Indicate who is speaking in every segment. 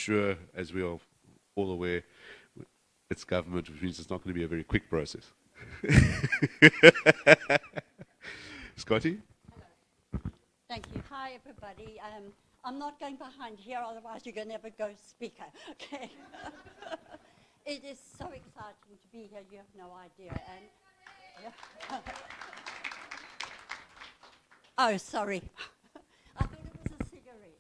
Speaker 1: sure, as we are all aware, it's government, which means it's not going to be a very quick process. Scotty?
Speaker 2: Thank you. Hi, everybody. I'm not going behind here, otherwise you're going to have a ghost speaker. Okay. It is so exciting to be here. You have no idea. And yeah. Oh, sorry. I thought it was a cigarette.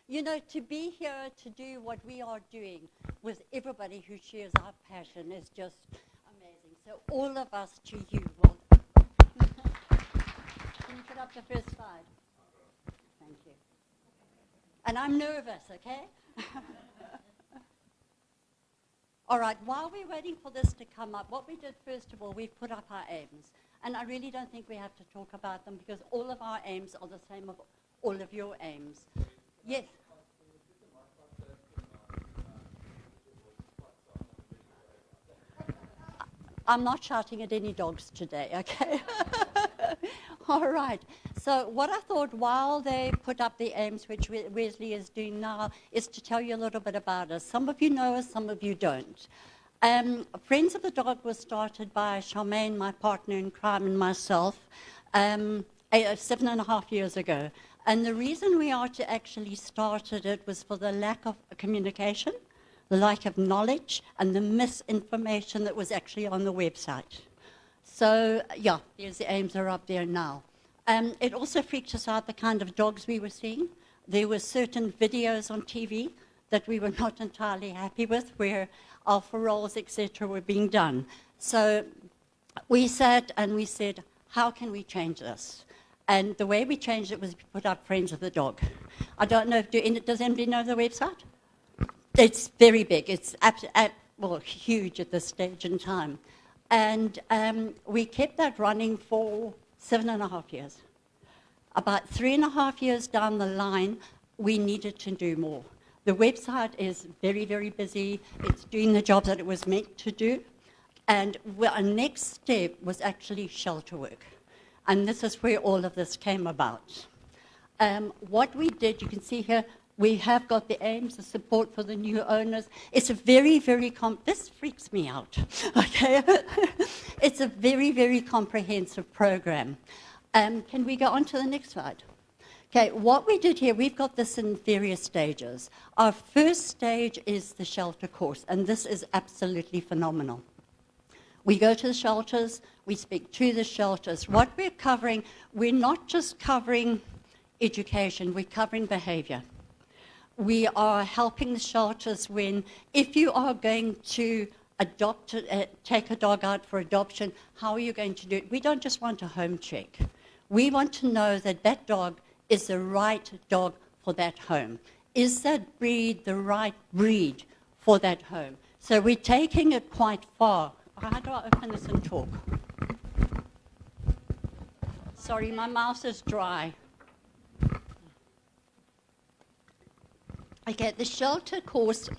Speaker 2: You know, to be here to do what we are doing with everybody who shares our passion is just amazing. So all of us to you. Well, can you put up the first slide? Thank you. And I'm nervous, okay? All right, while we're waiting for this to come up, what we did first of all, we put up our aims. And I really don't think we have to talk about them because all of our aims are the same of all of your aims. Yes? I'm not shouting at any dogs today, okay? All right. So what I thought while they put up the aims, which Wesley is doing now, is to tell you a little bit about us. Some of you know us, some of you don't. Friends of the Dog was started by Charmaine, my partner in crime, and myself 7.5 years ago. And the reason we actually started it was for the lack of communication, the lack of knowledge, and the misinformation that was actually on the website. So, yeah, the aims are up there now. It also freaked us out the kind of dogs we were seeing. There were certain videos on TV that we were not entirely happy with, where alpha rolls, etc., were being done. So we sat and we said, how can we change this? And the way we changed it was we put up Friends of the Dog. I don't know, does anybody know the website? It's very big. It's huge at this stage in time. And we kept that running for 7.5 years. About 3.5 years down the line, we needed to do more. The website is very, very busy. It's doing the job that it was meant to do. And our next step was actually shelter work. And this is where all of this came about. What we did, you can see here, we have got the aims, the support for the new owners. It's a very, very, this freaks me out, okay? It's a very, very comprehensive program. Can we go on to the next slide? Okay, what we did here, we've got this in various stages. Our first stage is the shelter course, and this is absolutely phenomenal. We go to the shelters, we speak to the shelters. What we're covering, we're not just covering education, we're covering behavior. We are helping the shelters if you are going to take a dog out for adoption, how are you going to do it? We don't just want a home check. We want to know that that dog is the right dog for that home. Is that breed the right breed for that home? So we're taking it quite far. How do I open this and talk? Sorry, my mouth is dry. Okay, the shelter course,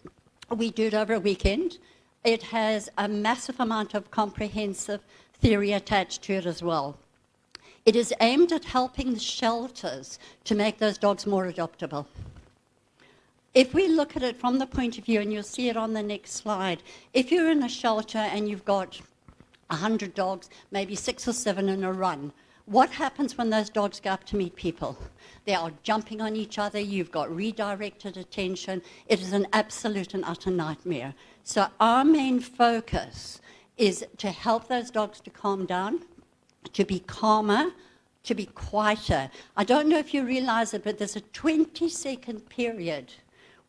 Speaker 2: we do it over a weekend. It has a massive amount of comprehensive theory attached to it as well. It is aimed at helping the shelters to make those dogs more adoptable. If we look at it from the point of view, and you'll see it on the next slide, if you're in a shelter and you've got 100 dogs, maybe 6 or 7 in a run, what happens when those dogs go up to meet people? They are jumping on each other. You've got redirected attention. It is an absolute and utter nightmare. So our main focus is to help those dogs to calm down, to be calmer, to be quieter. I don't know if you realize it, but there's a 20-second period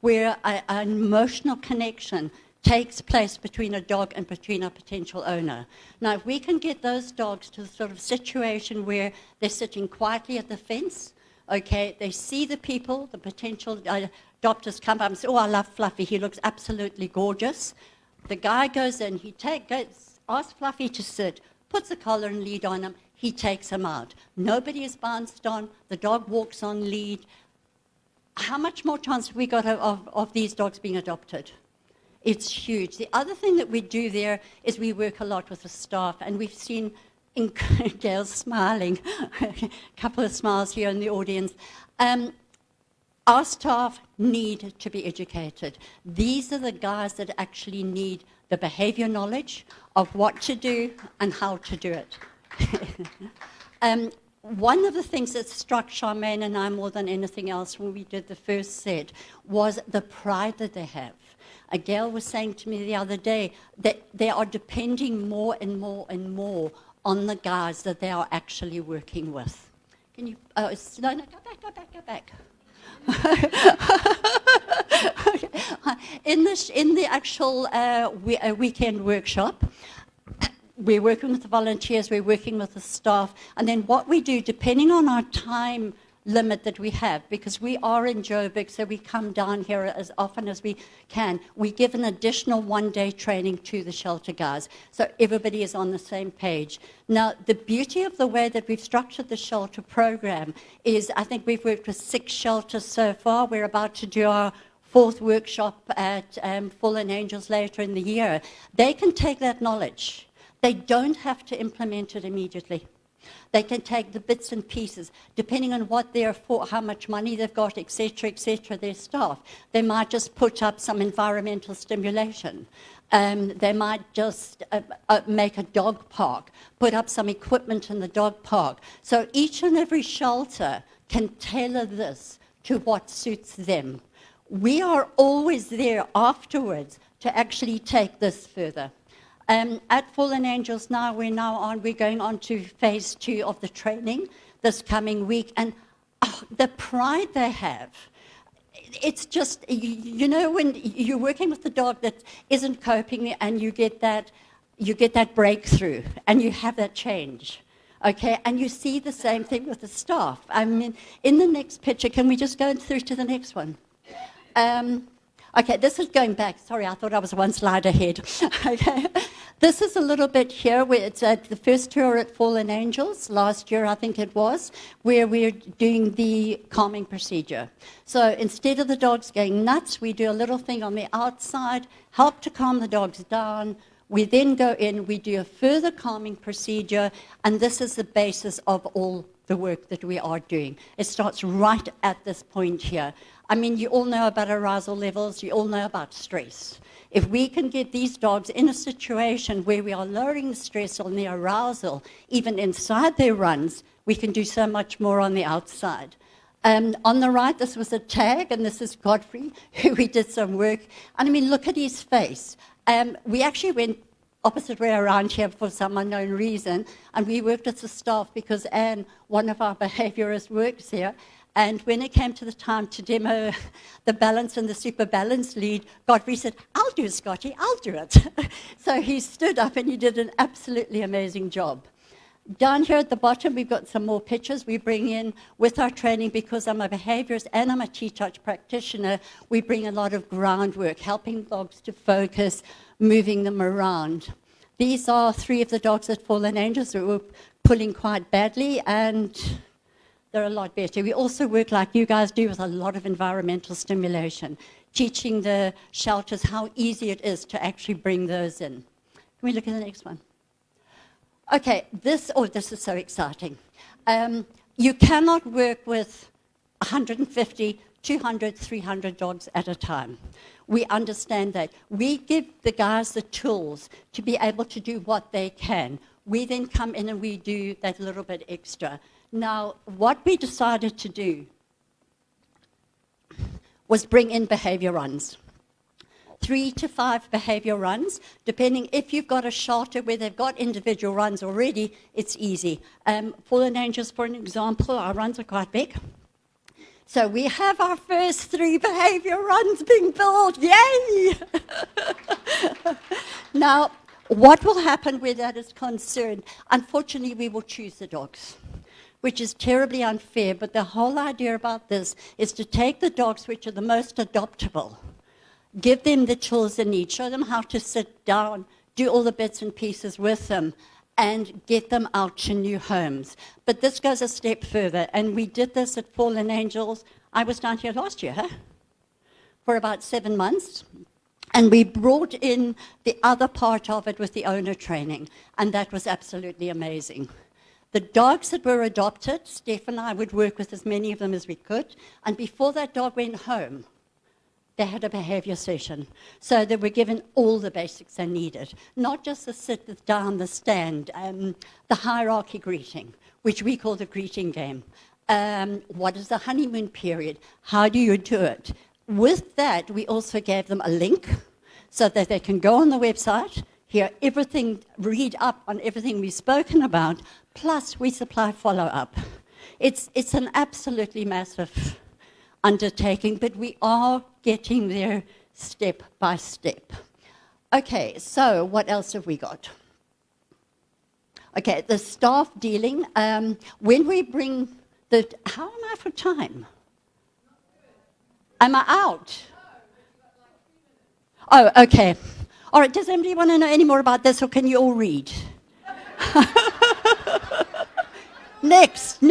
Speaker 2: where an emotional connection takes place between a dog and between a potential owner. Now, if we can get those dogs to the sort of situation where they're sitting quietly at the fence, okay, they see the people, the potential adopters come up and say, oh, I love Fluffy, he looks absolutely gorgeous. The guy goes in, asks Fluffy to sit, puts a collar and lead on him, he takes him out. Nobody is bounced on, the dog walks on lead. How much more chance have we got of these dogs being adopted? It's huge. The other thing that we do there is we work a lot with the staff, and we've seen Gail's smiling, a couple of smiles here in the audience. our staff need to be educated. These are the guys that actually need the behavior knowledge of what to do and how to do it. One of the things that struck Charmaine and I more than anything else when we did the first set was the pride that they have. A gal was saying to me the other day that they are depending more and more and more on the guys that they are actually working with. Can you, no, go back. Okay. In the actual weekend workshop, we're working with the volunteers, we're working with the staff, and then what we do, depending on our time limit that we have, because we are in Joburg, so we come down here as often as we can, we give an additional one-day training to the shelter guys, so everybody is on the same page. Now, the beauty of the way that we've structured the shelter program is, I think we've worked with 6 shelters so far. We're about to do our 4th workshop at Fallen Angels later in the year. They can take that knowledge. They don't have to implement it immediately. They can take the bits and pieces, depending on what they're for, how much money they've got, etc., their staff. They might just put up some environmental stimulation. They might just make a dog park, put up some equipment in the dog park. So each and every shelter can tailor this to what suits them. We are always there afterwards to actually take this further. At Fallen Angels now, we're going on to phase 2 of the training this coming week, and the pride they have. It's just, you know, when you're working with the dog that isn't coping and you get that breakthrough and you have that change, okay? And you see the same thing with the staff. I mean, in the next picture, can we just go through to the next one? Okay, this is going back. Sorry, I thought I was one slide ahead. Okay. This is a little bit here where it's at the first tour at Fallen Angels, last year I think it was, where we're doing the calming procedure. So instead of the dogs going nuts, we do a little thing on the outside, help to calm the dogs down. We then go in, we do a further calming procedure, and this is the basis of all the work that we are doing. It starts right at this point here. I mean, you all know about arousal levels, you all know about stress. If we can get these dogs in a situation where we are lowering the stress on the arousal, even inside their runs, we can do so much more on the outside. On the right, this was a tag, and this is Godfrey, who we did some work. And I mean, look at his face. We actually went opposite way around here for some unknown reason, and we worked with the staff because Anne, one of our behaviorists, works here. And when it came to the time to demo the balance and the super balance lead, Godfrey said, "I'll do it, Scotty, I'll do it." So he stood up and he did an absolutely amazing job. Down here at the bottom, we've got some more pictures we bring in with our training because I'm a behaviorist and I'm a T-Touch practitioner. We bring a lot of groundwork, helping dogs to focus, moving them around. These are 3 of the dogs at Fallen Angels that were pulling quite badly, and they're a lot better. We also work like you guys do with a lot of environmental stimulation, teaching the shelters how easy it is to actually bring those in. Can we look at the next one? Okay, this is so exciting. You cannot work with 150, 200, 300 dogs at a time. We understand that. We give the guys the tools to be able to do what they can. We then come in and we do that little bit extra. Now, what we decided to do was bring in behavior runs. 3 to 5 behavior runs, depending if you've got a shelter where they've got individual runs already, it's easy. Fallen Angels, for an example, our runs are quite big. So we have our first 3 behavior runs being built, yay! Now, what will happen where that is concerned? Unfortunately, we will choose the dogs, which is terribly unfair, but the whole idea about this is to take the dogs which are the most adoptable, give them the tools they need, show them how to sit down, do all the bits and pieces with them, and get them out to new homes. But this goes a step further, and we did this at Fallen Angels. I was down here last year, for about 7 months, and we brought in the other part of it with the owner training, and that was absolutely amazing. The dogs that were adopted, Steph and I would work with as many of them as we could, and before that dog went home, they had a behavior session. So they were given all the basics they needed, not just the sit, the down, the stand, the hierarchy greeting, which we call the greeting game. What is the honeymoon period? How do you do it? With that, we also gave them a link so that they can go on the website, hear everything, read up on everything we've spoken about, plus we supply follow-up. It's an absolutely massive undertaking, but we are getting there step by step. Okay, so what else have we got? Okay, the staff dealing. When we bring the... How am I for time? Am I out? Oh, okay. All right, does anybody want to know any more about this, or can you all read? Next.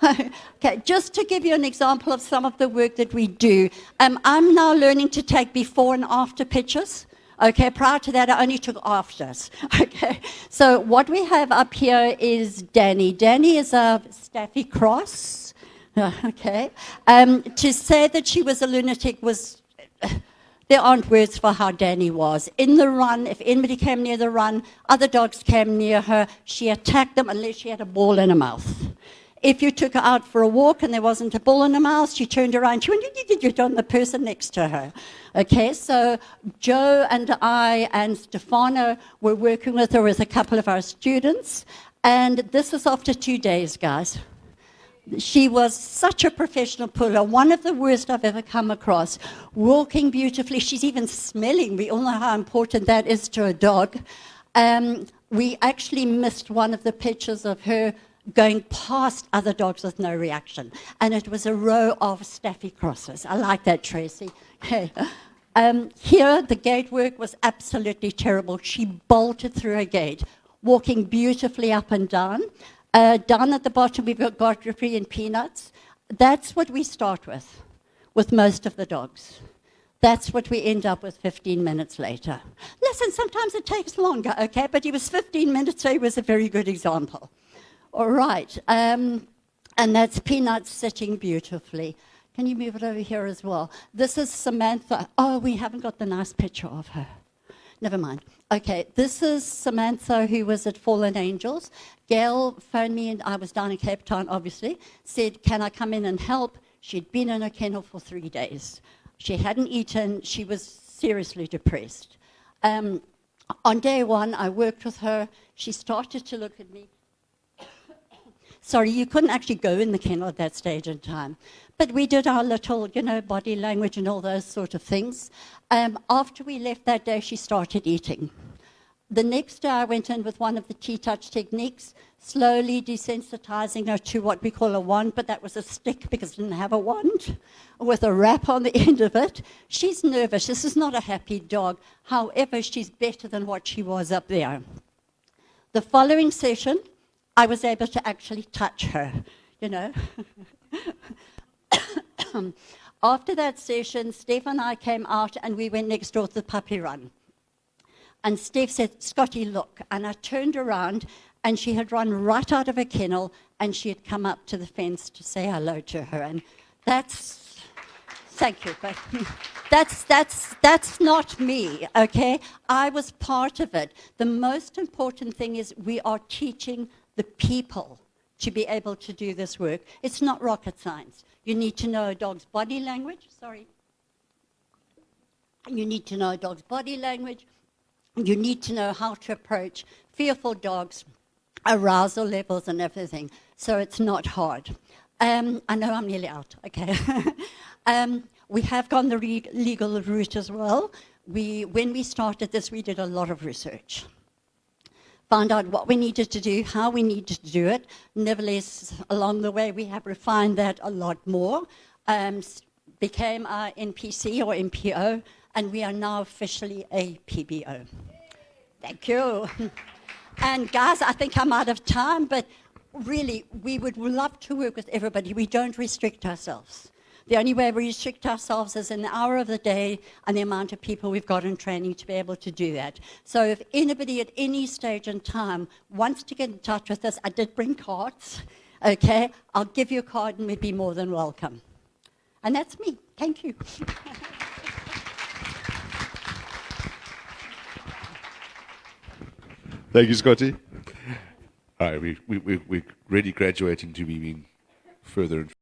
Speaker 2: Okay, just to give you an example of some of the work that we do, I'm now learning to take before and after pictures. Okay, prior to that, I only took afters. Okay, so what we have up here is Danny. Danny is a Staffy Cross. Okay, to say that she was a lunatic was... There aren't words for how Danny was. In the run, if anybody came near the run, other dogs came near her, she attacked them unless she had a ball in her mouth. If you took her out for a walk and there wasn't a ball in her mouth, she turned around, she went on the person next to her. Okay, so Joe and I and Stefano were working with her with a couple of our students, and this is after 2 days, guys. She was such a professional puller, one of the worst I've ever come across, walking beautifully. She's even smelling. We all know how important that is to a dog. We actually missed one of the pictures of her going past other dogs with no reaction. And it was a row of Staffy Crosses. I like that, Tracy. Hey. Here, the gate work was absolutely terrible. She bolted through a gate, walking beautifully up and down. Down at the bottom, we've got Godfrey and Peanuts. That's what we start with most of the dogs. That's what we end up with 15 minutes later. Listen, sometimes it takes longer, okay? But he was 15 minutes, so he was a very good example. All right, and that's Peanuts sitting beautifully. Can you move it over here as well? This is Samantha. Oh, we haven't got the nice picture of her. Never mind. Okay, this is Samantha, who was at Fallen Angels. Gail phoned me, and I was down in Cape Town, obviously, said, can I come in and help? She'd been in a kennel for 3 days. She hadn't eaten. She was seriously depressed. On day one, I worked with her. She started to look at me. Sorry, you couldn't actually go in the kennel at that stage in time. But we did our little, body language and all those sort of things. After we left that day, she started eating. The next day, I went in with one of the T-touch techniques, slowly desensitizing her to what we call a wand, but that was a stick because I didn't have a wand, with a wrap on the end of it. She's nervous. This is not a happy dog. However, she's better than what she was up there. The following session, I was able to actually touch her, After that session, Steph and I came out and we went next door to the puppy run. And Steph said, Scotty, look. And I turned around and she had run right out of a kennel and she had come up to the fence to say hello to her. And that's, thank you, but that's not me, okay? I was part of it. The most important thing is we are teaching the people to be able to do this work. It's not rocket science. You need to know a dog's body language. Sorry. You need to know a dog's body language. You need to know how to approach fearful dogs, arousal levels and everything. So it's not hard. I know I'm nearly out. Okay. We have gone the legal route as well. When we started this, we did a lot of research. Found out what we needed to do, how we needed to do it. Nevertheless, along the way, we have refined that a lot more. Became our NPC or MPO, and we are now officially a PBO. Thank you. And guys, I think I'm out of time, but really, we would love to work with everybody. We don't restrict ourselves. The only way we restrict ourselves is an hour of the day and the amount of people we've got in training to be able to do that. So if anybody at any stage in time wants to get in touch with us, I did bring cards, okay? I'll give you a card and we'd be more than welcome. And that's me. Thank you.
Speaker 1: Thank you, Scotty. All right, we're really graduating to being further and